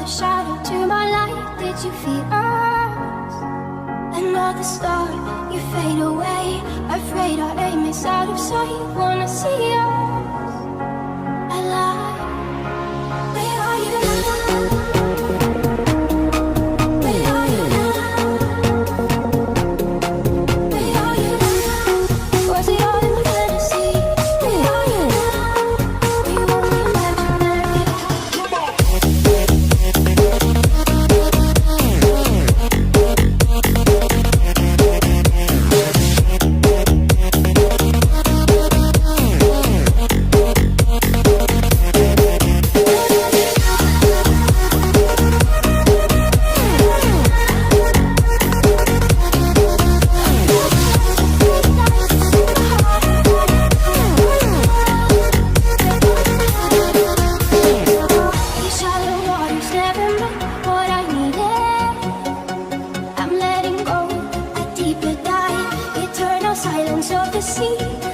another shadow to my light. Did you feel us? Another star, you fade away. Afraid our aim is out of sight. Wanna see us alive. Where are you now? Where are you now? Where are you now? Was it all in fantasy? Where are you now? We were imaginary. These shallow waters never meant what I needed. I'm letting go, a deeper dive, eternal silence of the sea.